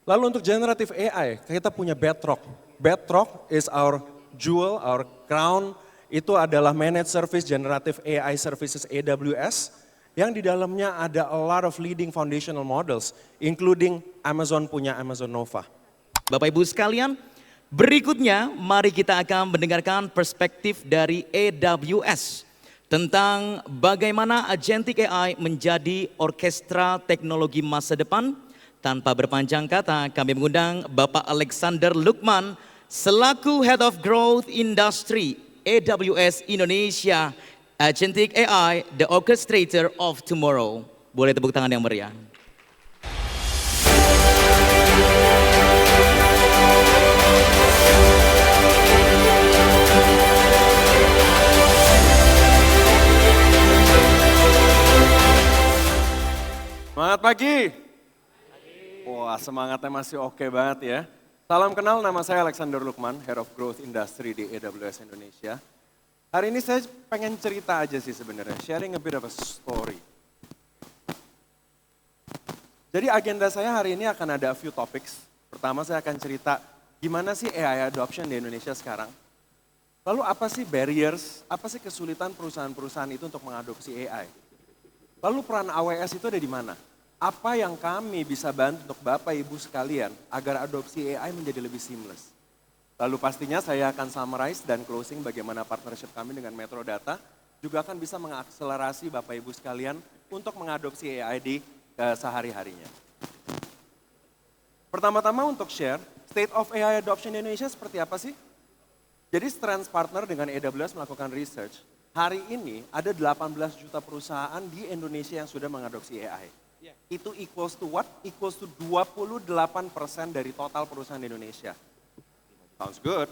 Lalu untuk generative AI, kita punya Bedrock. Bedrock is our jewel, our crown. Itu adalah managed service generative AI services AWS yang di dalamnya ada a lot of leading foundational models, including Amazon punya Amazon Nova. Bapak Ibu sekalian, berikutnya mari kita akan mendengarkan perspektif dari AWS tentang bagaimana agentic AI menjadi orkestra teknologi masa depan. Tanpa berpanjang kata, kami mengundang Bapak Alexander Lukman selaku Head of Growth Industry AWS Indonesia, Agentic AI, the orchestrator of tomorrow. Boleh tepuk tangan yang meriah. Semangat pagi. Wah, semangatnya masih oke banget ya. Salam kenal, nama saya Alexander Lukman, Head of Growth Industry di AWS Indonesia. Hari ini saya pengen cerita aja sih sebenarnya, sharing a bit of a story. Jadi agenda saya hari ini akan ada a few topics. Pertama saya akan cerita gimana sih AI adoption di Indonesia sekarang. Lalu apa sih barriers, apa sih kesulitan perusahaan-perusahaan itu untuk mengadopsi AI. Lalu peran AWS itu ada di mana? Apa yang kami bisa bantu untuk Bapak Ibu sekalian agar adopsi AI menjadi lebih seamless. Lalu pastinya saya akan summarize dan closing bagaimana partnership kami dengan Metro Data juga akan bisa mengakselerasi Bapak Ibu sekalian untuk mengadopsi AI di sehari-harinya. Pertama-tama untuk share, state of AI adoption di Indonesia seperti apa sih? Jadi Strands Partner dengan AWS melakukan research, hari ini ada 18 juta perusahaan di Indonesia yang sudah mengadopsi AI. Itu equals to what? Equals to 28% dari total perusahaan di Indonesia. Sounds good.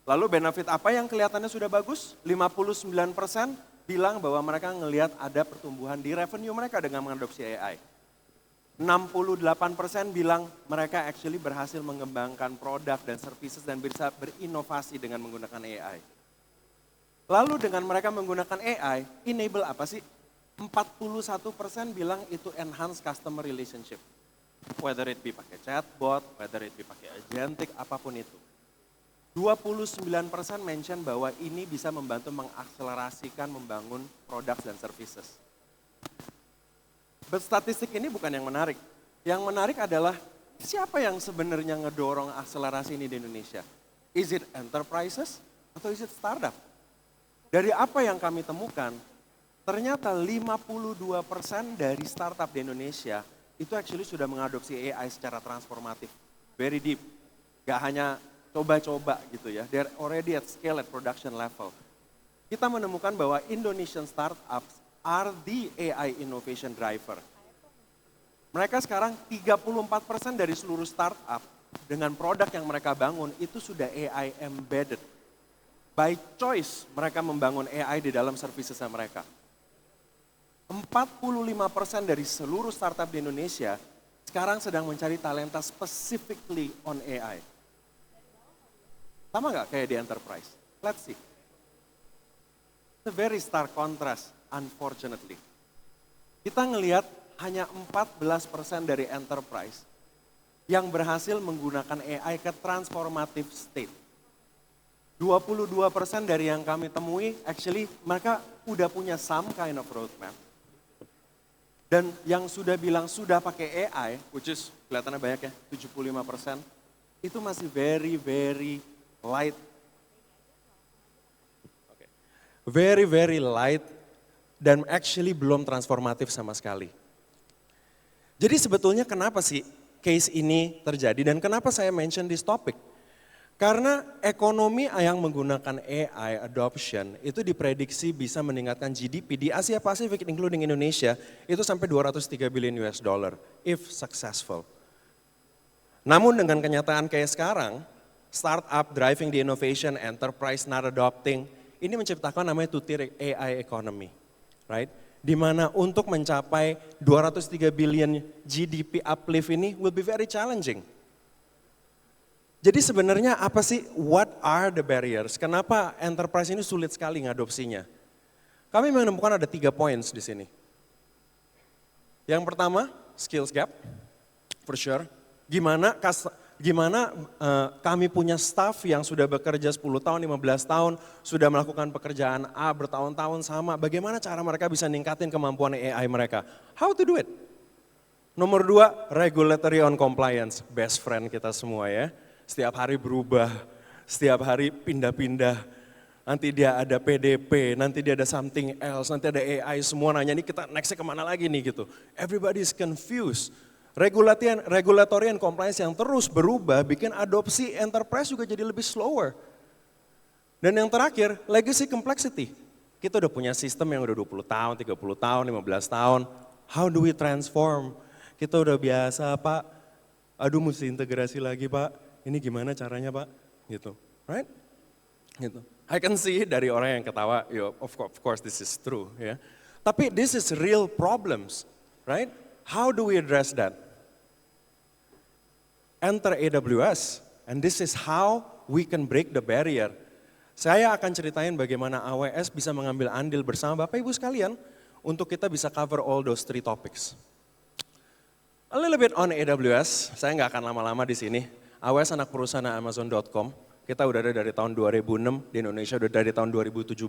Lalu benefit apa yang kelihatannya sudah bagus? 59% bilang bahwa mereka ngelihat ada pertumbuhan di revenue mereka dengan mengadopsi AI. 68% bilang mereka actually berhasil mengembangkan produk dan services dan bisa berinovasi dengan menggunakan AI. Lalu dengan mereka menggunakan AI, enable apa sih? 41% bilang itu enhance customer relationship. Whether it be pakai chatbot, whether it be pakai agentic, apapun itu. 29% mention bahwa ini bisa membantu mengakselerasikan membangun produk dan services. But statistik ini bukan yang menarik. Yang menarik adalah siapa yang sebenarnya ngedorong akselerasi ini di Indonesia? Is it enterprises atau is it startup? Dari apa yang kami temukan, ternyata 52% dari startup di Indonesia itu actually sudah mengadopsi AI secara transformatif. Very deep. Gak hanya coba-coba gitu ya. They're already at scale at production level. Kita menemukan bahwa Indonesian startups are the AI innovation driver. Mereka sekarang 34% dari seluruh startup dengan produk yang mereka bangun itu sudah AI embedded. By choice mereka membangun AI di dalam servicesnya mereka. 45% dari seluruh startup di Indonesia sekarang sedang mencari talenta specifically on AI. Sama nggak kayak di enterprise? Let's see. It's a very stark contrast, unfortunately. Kita ngelihat hanya 14% dari enterprise yang berhasil menggunakan AI ke transformative state. 22% dari yang kami temui, actually mereka udah punya some kind of roadmap. Dan yang sudah bilang sudah pakai AI, which is kelihatannya banyak ya, 75%, itu masih very, very light. Very, very light dan actually belum transformatif sama sekali. Jadi sebetulnya kenapa sih case ini terjadi dan kenapa saya mention this topic? Karena ekonomi yang menggunakan AI adoption itu diprediksi bisa meningkatkan GDP di Asia Pasifik including Indonesia itu sampai 203 billion US dollar if successful. Namun dengan kenyataan kayak sekarang, startup driving the innovation, enterprise not adopting, ini menciptakan namanya two-tier AI economy, right? Di mana untuk mencapai 203 billion GDP uplift ini will be very challenging. Jadi sebenarnya apa sih, what are the barriers? Kenapa enterprise ini sulit sekali ngadopsinya? Kami menemukan ada 3 points di sini. Yang pertama, skills gap, for sure. Gimana kami punya staff yang sudah bekerja 10 tahun, 15 tahun, sudah melakukan pekerjaan A bertahun-tahun sama, bagaimana cara mereka bisa ningkatin kemampuan AI mereka? How to do it? Nomor 2, regulatory on compliance, best friend kita semua ya. Setiap hari berubah, setiap hari pindah-pindah. Nanti dia ada PDP, nanti dia ada something else, nanti ada AI, semua nanya ini kita nextnya kemana lagi nih gitu. Everybody is confused. Regulatory and compliance yang terus berubah bikin adopsi enterprise juga jadi lebih slower. Dan yang terakhir, legacy complexity. Kita udah punya sistem yang udah 20 tahun, 30 tahun, 15 tahun. How do we transform? Kita udah biasa Pak, aduh mesti integrasi lagi Pak. Ini gimana caranya Pak? Gitu, right? Gitu. I can see dari orang yang ketawa, of course this is true. Ya. Tapi this is real problems, right? How do we address that? Enter AWS, and this is how we can break the barrier. Saya akan ceritain bagaimana AWS bisa mengambil andil bersama Bapak Ibu sekalian untuk kita bisa cover all those 3 topics. A little bit on AWS, saya nggak akan lama-lama di sini. AWS anak perusahaan Amazon.com, kita udah ada dari tahun 2006, di Indonesia udah dari tahun 2017.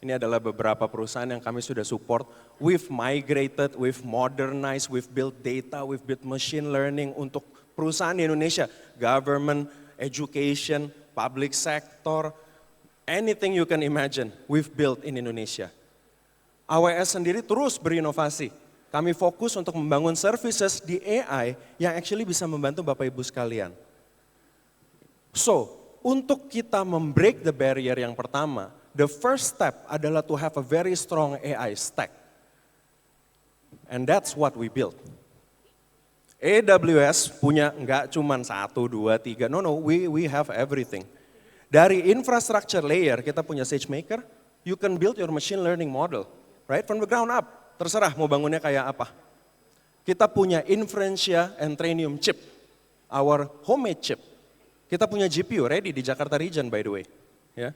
Ini adalah beberapa perusahaan yang kami sudah support. We've migrated, we've modernized, we've built data, we've built machine learning untuk perusahaan di Indonesia, government, education, public sector, anything you can imagine, we've built in Indonesia. AWS sendiri terus berinovasi. Kami fokus untuk membangun services di AI yang actually bisa membantu Bapak Ibu sekalian. So, untuk kita membreak the barrier yang pertama, the first step adalah to have a very strong AI stack. And that's what we built. AWS punya nggak cuma 1, 2, 3, no, we have everything. Dari infrastructure layer kita punya SageMaker, you can build your machine learning model, right, from the ground up. Terserah mau bangunnya kayak apa. Kita punya Inferentia and Trainium chip, our homemade chip. Kita punya GPU ready di Jakarta region by the way. Ya.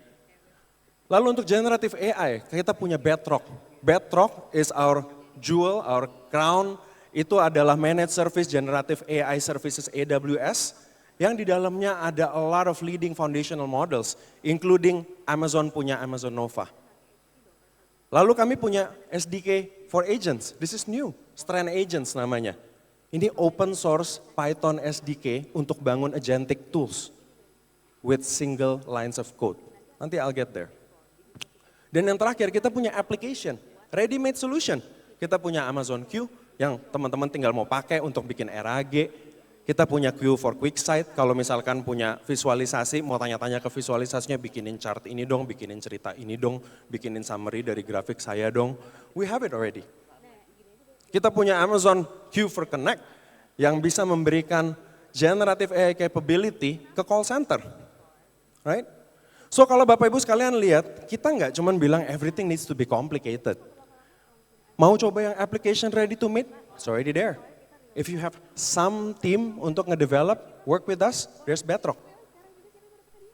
Lalu untuk generative AI, kita punya Bedrock. Bedrock is our jewel, our crown. Itu adalah managed service generative AI services AWS yang di dalamnya ada a lot of leading foundational models, including Amazon punya Amazon Nova. Lalu kami punya SDK for agents, this is new, Strand Agents namanya. Ini open source Python SDK untuk bangun agentic tools with single lines of code. Nanti I'll get there. Dan yang terakhir kita punya application, ready-made solution. Kita punya Amazon Q, yang teman-teman tinggal mau pakai untuk bikin RAG. Kita punya Q for QuickSight, kalau misalkan punya visualisasi, mau tanya-tanya ke visualisasinya, bikinin chart ini dong, bikinin cerita ini dong, bikinin summary dari grafik saya dong. We have it already. Kita punya Amazon Q for Connect, yang bisa memberikan generative AI capability ke call center. Right? So kalau Bapak Ibu sekalian lihat, kita nggak cuma bilang everything needs to be complicated. Mau coba yang application ready to meet? It's already there. If you have some team untuk ngedevelop, work with us, there's Bedrock.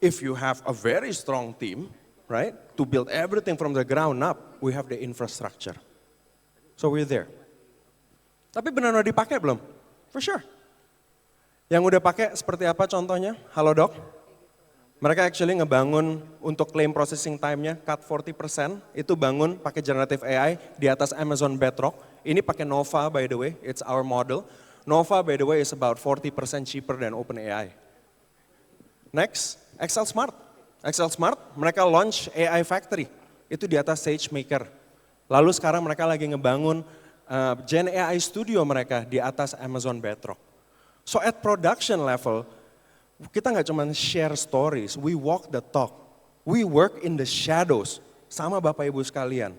If you have a very strong team, right, to build everything from the ground up, we have the infrastructure. So we're there. Tapi benar-benar dipakai belum? For sure. Yang udah pakai seperti apa contohnya? Halodoc. Mereka actually ngebangun untuk claim processing time-nya, cut 40%, itu bangun pakai generative AI di atas Amazon Bedrock. Ini pakai Nova by the way, it's our model. Nova by the way is about 40% cheaper than OpenAI. Next, Excel Smart. Excel Smart, mereka launch AI Factory, itu di atas SageMaker. Lalu sekarang mereka lagi ngebangun Gen AI Studio mereka di atas Amazon Bedrock. So at production level, kita nggak cuma share stories, we walk the talk. We work in the shadows, sama Bapak Ibu sekalian.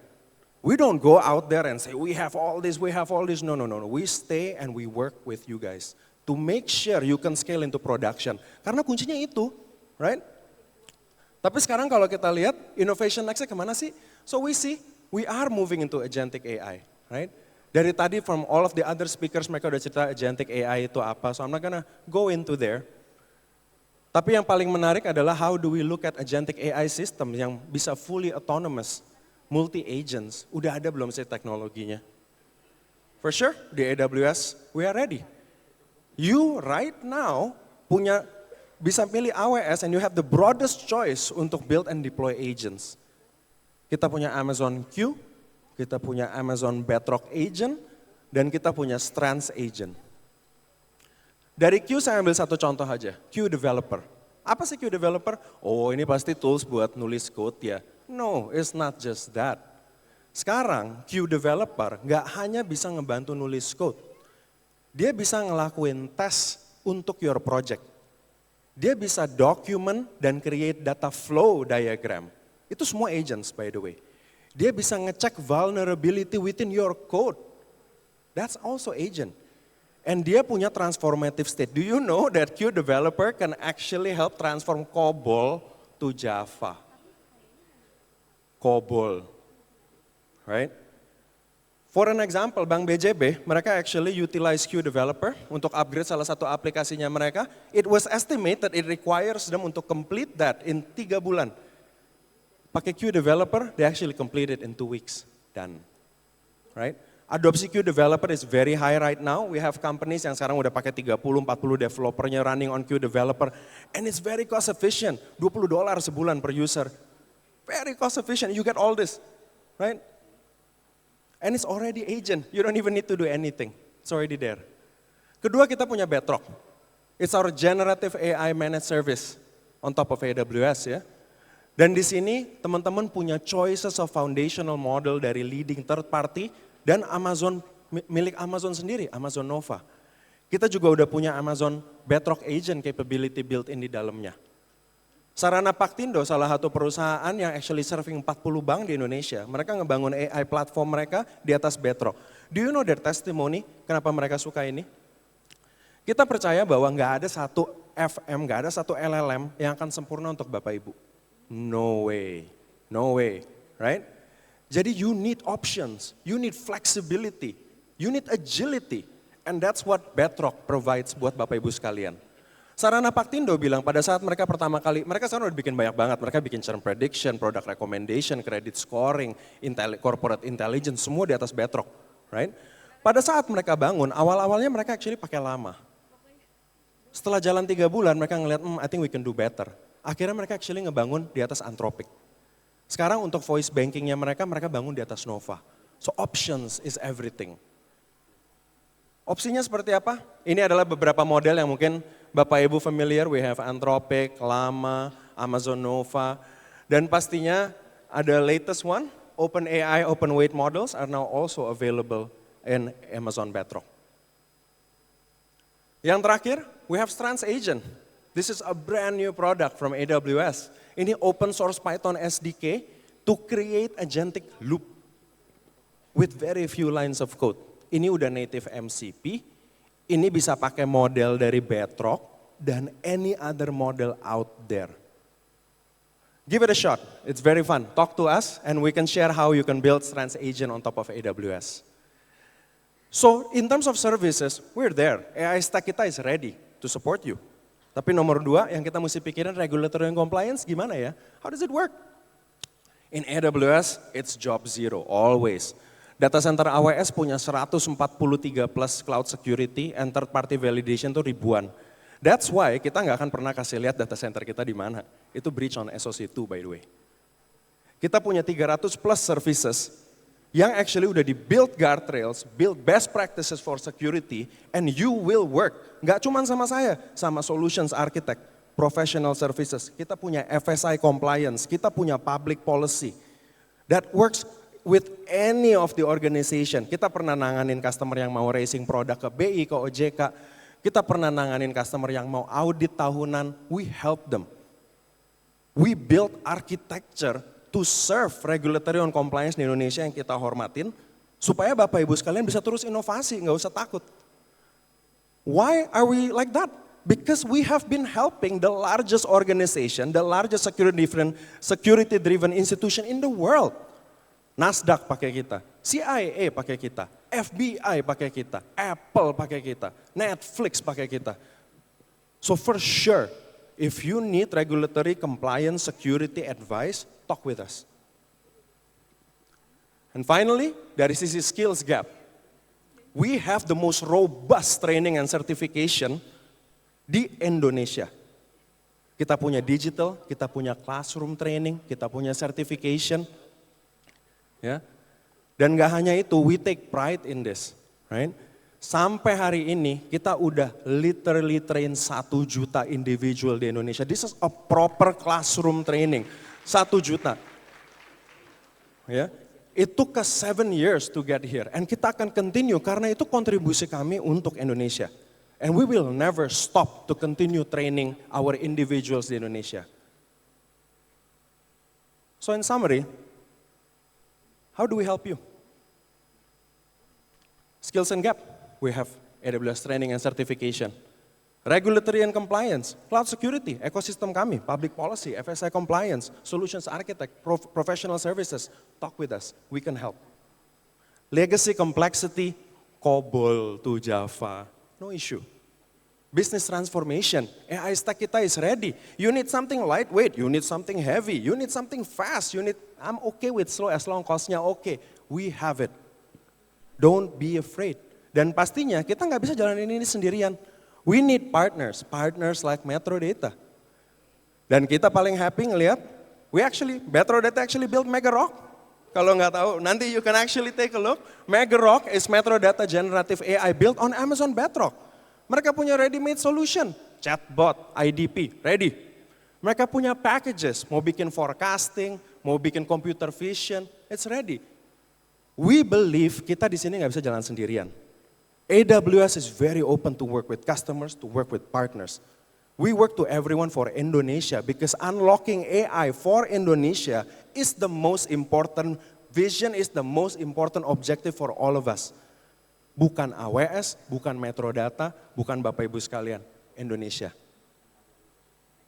We don't go out there and say we have all this, we have all this. No. We stay and we work with you guys to make sure you can scale into production. Karena kuncinya itu, right? Tapi sekarang kalau kita lihat innovation next-nya kemana sih? So we see, we are moving into agentic AI, right? Dari tadi from all of the other speakers mereka udah cerita agentic AI itu apa, so I'm not gonna go into there. Tapi yang paling menarik adalah how do we look at agentic AI system yang bisa fully autonomous, multi-agents. Udah ada belum sih teknologinya? For sure, di AWS, we are ready. You right now bisa pilih AWS and you have the broadest choice untuk build and deploy agents. Kita punya Amazon Q, kita punya Amazon Bedrock Agent, dan kita punya Strands Agent. Dari Q saya ambil satu contoh aja, Q Developer. Apa sih Q Developer? Oh ini pasti tools buat nulis code ya. No, it's not just that. Sekarang Q Developer nggak hanya bisa ngebantu nulis code. Dia bisa ngelakuin tes untuk your project. Dia bisa document dan create data flow diagram. Itu semua agents by the way. Dia bisa ngecek vulnerability within your code. That's also agent. And dia punya transformative state. Do you know that Q Developer can actually help transform COBOL to Java? COBOL, right? For an example, Bank BJB, mereka actually utilize Q Developer untuk upgrade salah satu aplikasinya mereka. It was estimated it requires them untuk complete that in 3 bulan. Pakai Q Developer, they actually complete it in 2 weeks. Done. Right? Adopsi Q Developer is very high right now. We have companies yang sekarang udah pakai 30-40 developernya running on Q Developer. And it's very cost efficient. $20 sebulan per user. Very cost efficient, you get all this. Right? And it's already agent, you don't even need to do anything. It's already there. Kedua kita punya Bedrock. It's our generative AI managed service on top of AWS ya. Dan di sini teman-teman punya choices of foundational model dari leading third party dan Amazon milik Amazon sendiri, Amazon Nova. Kita juga udah punya Amazon Bedrock Agent capability built-in di dalamnya. Sarana Paktindo salah satu perusahaan yang actually serving 40 bank di Indonesia. Mereka ngebangun AI platform mereka di atas Bedrock. Do you know their testimony? Kenapa mereka suka ini? Kita percaya bahwa nggak ada satu FM, nggak ada satu LLM yang akan sempurna untuk Bapak Ibu. No way, right? Jadi you need options, you need flexibility, you need agility. And that's what Bedrock provides buat Bapak Ibu sekalian. Sarana Paktindo bilang pada saat mereka pertama kali, mereka sekarang udah bikin banyak banget. Mereka bikin churn prediction, product recommendation, credit scoring, corporate intelligence, semua di atas Bedrock. Right? Pada saat mereka bangun, awal-awalnya mereka actually pakai lama. Setelah jalan 3 bulan mereka ngeliat, I think we can do better. Akhirnya mereka actually ngebangun di atas Anthropic. Sekarang untuk voice bankingnya mereka bangun di atas Nova. So options is everything. Opsinya seperti apa? Ini adalah beberapa model yang mungkin Bapak Ibu familiar. We have Anthropic, Llama, Amazon Nova. Dan pastinya ada latest one, OpenAI, OpenWeight models are now also available in Amazon Bedrock. Yang terakhir, we have Strands Agent. This is a brand new product from AWS. Ini open source Python SDK to create agentic loop with very few lines of code. Ini udah native MCP, ini bisa pakai model dari Bedrock dan any other model out there. Give it a shot, it's very fun. Talk to us and we can share how you can build Strands Agent on top of AWS. So in terms of services, we're there. AI stack kita is ready to support you. Tapi nomor 2 yang kita mesti pikirin regulatory and compliance gimana ya? How does it work? In AWS, it's job zero, always. Data center AWS punya 143 plus cloud security and third party validation tuh ribuan. That's why kita nggak akan pernah kasih lihat data center kita di mana. Itu breach on SOC 2 by the way. Kita punya 300 plus services yang actually udah di-build guardrails, build best practices for security, and you will work. Nggak cuma sama saya, sama solutions architect, professional services. Kita punya FSI compliance, kita punya public policy. That works with any of the organization. Kita pernah nanganin customer yang mau raising produk ke BI, ke OJK. Kita pernah nanganin customer yang mau audit tahunan, we help them. We build architecture to serve regulatory and compliance di Indonesia yang kita hormatin, supaya Bapak Ibu sekalian bisa terus inovasi, nggak usah takut. Why are we like that? Because we have been helping the largest organization, the largest security-driven institution in the world. Nasdaq pakai kita, CIA pakai kita, FBI pakai kita, Apple pakai kita, Netflix pakai kita. So for sure, if you need regulatory compliance security advice, talk with us. And finally, dari sisi skills gap. We have the most robust training and certification di Indonesia. Kita punya digital, kita punya classroom training, kita punya certification. Ya. Dan gak hanya itu, we take pride in this, right? Sampai hari ini kita udah literally train 1 juta individual di Indonesia. This is a proper classroom training, 1 juta. Ya, it took us 7 years to get here, and kita akan continue karena itu kontribusi kami untuk Indonesia. And we will never stop to continue training our individuals di Indonesia. So in summary, how do we help you? Skills and Gap, we have AWS training and certification. Regulatory and compliance, cloud security, ekosistem kami, public policy, FSI compliance, solutions architect, professional services, talk with us, we can help. Legacy complexity, COBOL to Java, no issue. Business transformation, AI stack kita is ready. You need something lightweight, you need something heavy, you need something fast, I'm okay with slow as long cost-nya okay. We have it. Don't be afraid. Dan pastinya kita nggak bisa jalanin ini sendirian. We need partners like Metrodata. Dan kita paling happy ngelihat, Metrodata actually built Megarock. Kalau nggak tahu, nanti you can actually take a look. Megarock is Metrodata generative AI built on Amazon Bedrock. Mereka punya ready-made solution, chatbot, IDP, ready. Mereka punya packages, mau bikin forecasting, mau bikin computer vision, it's ready. We believe kita di sini nggak bisa jalan sendirian. AWS is very open to work with customers, to work with partners. We work to everyone for Indonesia because unlocking AI for Indonesia is the most important vision, is the most important objective for all of us. Bukan AWS, bukan Metrodata, bukan Bapak Ibu sekalian, Indonesia.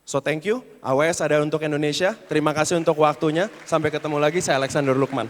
So thank you, AWS ada untuk Indonesia. Terima kasih untuk waktunya. Sampai ketemu lagi, saya Alexander Lukman.